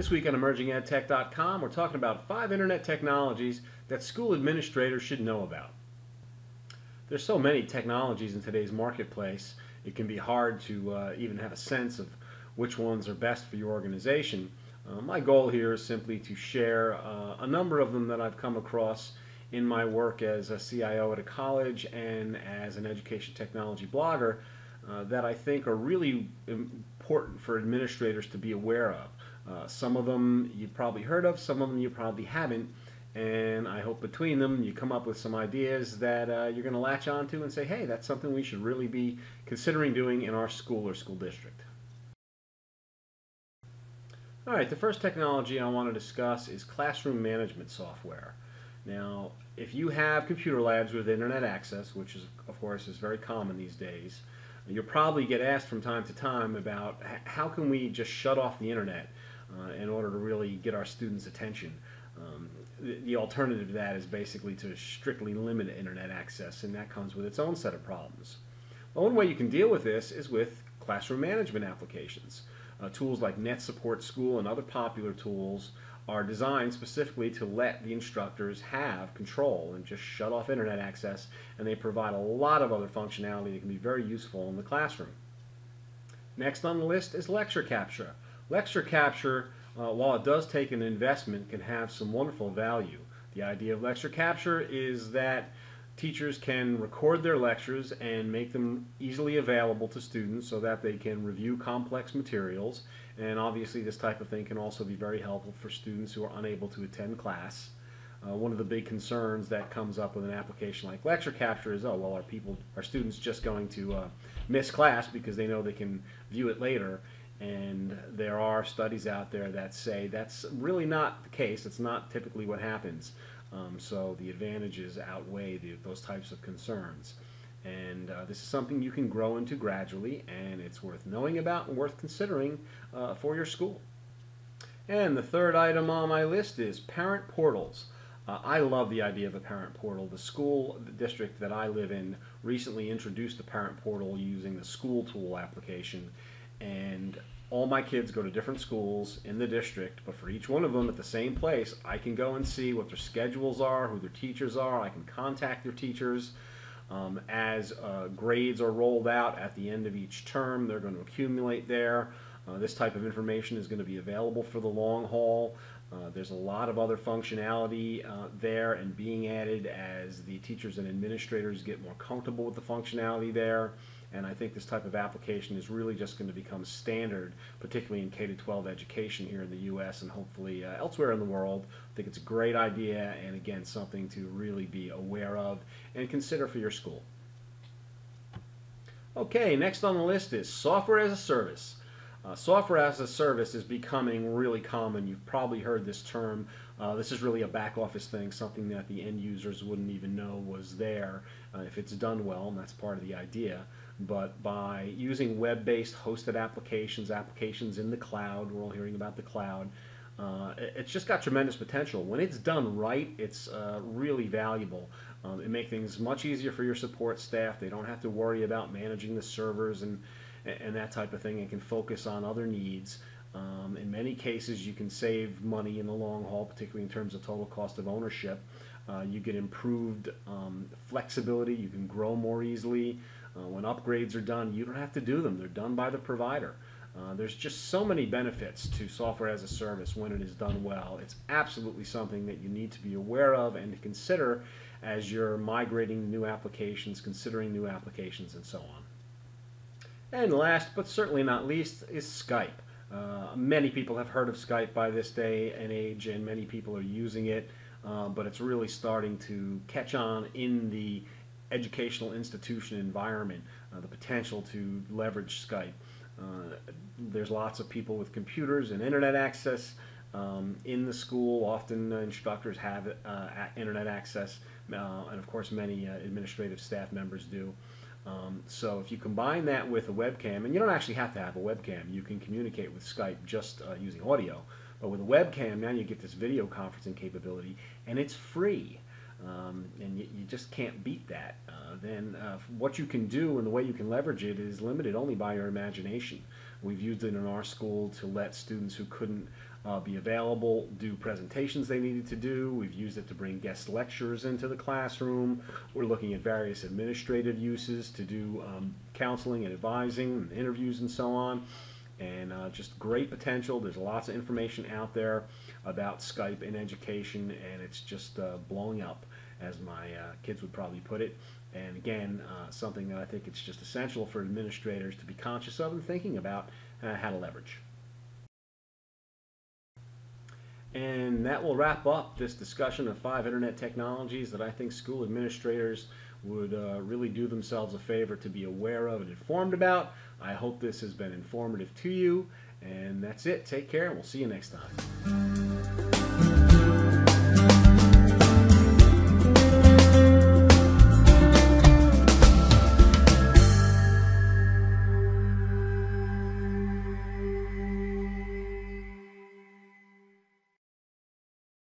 This week on EmergingEdTech.com, we're talking about 5 internet technologies that school administrators should know about. There's so many technologies in today's marketplace, it can be hard to even have a sense of which ones are best for your organization. My goal here is simply to share a number of them that I've come across in my work as a CIO at a college and as an education technology blogger that I think are really important for administrators to be aware of. Some of them you've probably heard of, some of them you probably haven't, and I hope between them you come up with some ideas that you're going to latch onto and say, hey, that's something we should really be considering doing in our school or school district. Alright, the first technology I want to discuss is classroom management software. Now, if you have computer labs with internet access, which is, of course, is very common these days, you'll probably get asked from time to time about how can we just shut off the internet in order to really get our students' attention. The alternative to that is basically to strictly limit internet access, and that comes with its own set of problems. Well, one way you can deal with this is with classroom management applications. Tools like Net Support School and other popular tools are designed specifically to let the instructors have control and just shut off internet access, and they provide a lot of other functionality that can be very useful in the classroom. Next on the list is lecture capture. Lecture capture, while it does take an investment, can have some wonderful value. The idea of lecture capture is that teachers can record their lectures and make them easily available to students so that they can review complex materials, and obviously this type of thing can also be very helpful for students who are unable to attend class. One of the big concerns that comes up with an application like lecture capture is, oh well, are students just going to miss class because they know they can view it later? And there are studies out there that say that's really not the case. It's not typically what happens. So the advantages outweigh those types of concerns. And this is something you can grow into gradually, and it's worth knowing about and worth considering for your school. And the third item on my list is parent portals. I love the idea of a parent portal. The district that I live in recently introduced the parent portal using the School Tool application, and all my kids go to different schools in the district, but for each one of them at the same place, I can go and see what their schedules are, who their teachers are. I can contact their teachers. As grades are rolled out at the end of each term, they're going to accumulate there. This type of information is going to be available for the long haul. There's a lot of other functionality there and being added as the teachers and administrators get more comfortable with the functionality there. And I think this type of application is really just going to become standard, particularly in K-12 education here in the U.S. and hopefully elsewhere in the world. I think it's a great idea, and again, something to really be aware of and consider for your school. Okay, next on the list is software as a service. Software as a service is becoming really common. You've probably heard this term. This is really a back office thing, something that the end users wouldn't even know was there if it's done well, and that's part of the idea. But by using web-based hosted applications in the cloud, we're all hearing about the cloud, it's just got tremendous potential. When it's done right, it's really valuable. It makes things much easier for your support staff. They don't have to worry about managing the servers and that type of thing, and can focus on other needs. In many cases, you can save money in the long haul, particularly in terms of total cost of ownership. You get improved flexibility. You can grow more easily. When upgrades are done, you don't have to do them. They're done by the provider. There's just so many benefits to software as a service when it is done well. It's absolutely something that you need to be aware of and to consider as you're migrating new applications, considering new applications, and so on. And last, but certainly not least, is Skype. Many people have heard of Skype by this day and age, and many people are using it, but it's really starting to catch on in the educational institution environment, the potential to leverage Skype. There's lots of people with computers and internet access in the school. Often instructors have internet access, and of course many administrative staff members do. So if you combine that with a webcam, and you don't actually have to have a webcam, you can communicate with Skype just using audio, but with a webcam now you get this video conferencing capability, and it's free. And you just can't beat that. Then what you can do and the way you can leverage it is limited only by your imagination. We've used it in our school to let students who couldn't be available, do presentations they needed to do. We've used it to bring guest lecturers into the classroom. We're looking at various administrative uses to do counseling and advising and interviews and so on. And just great potential. There's lots of information out there about Skype in education, and it's just blowing up, as my kids would probably put it. And again, something that I think it's just essential for administrators to be conscious of and thinking about how to leverage. And that will wrap up this discussion of 5 internet technologies that I think school administrators would really do themselves a favor to be aware of and informed about. I hope this has been informative to you. And that's it. Take care, and we'll see you next time.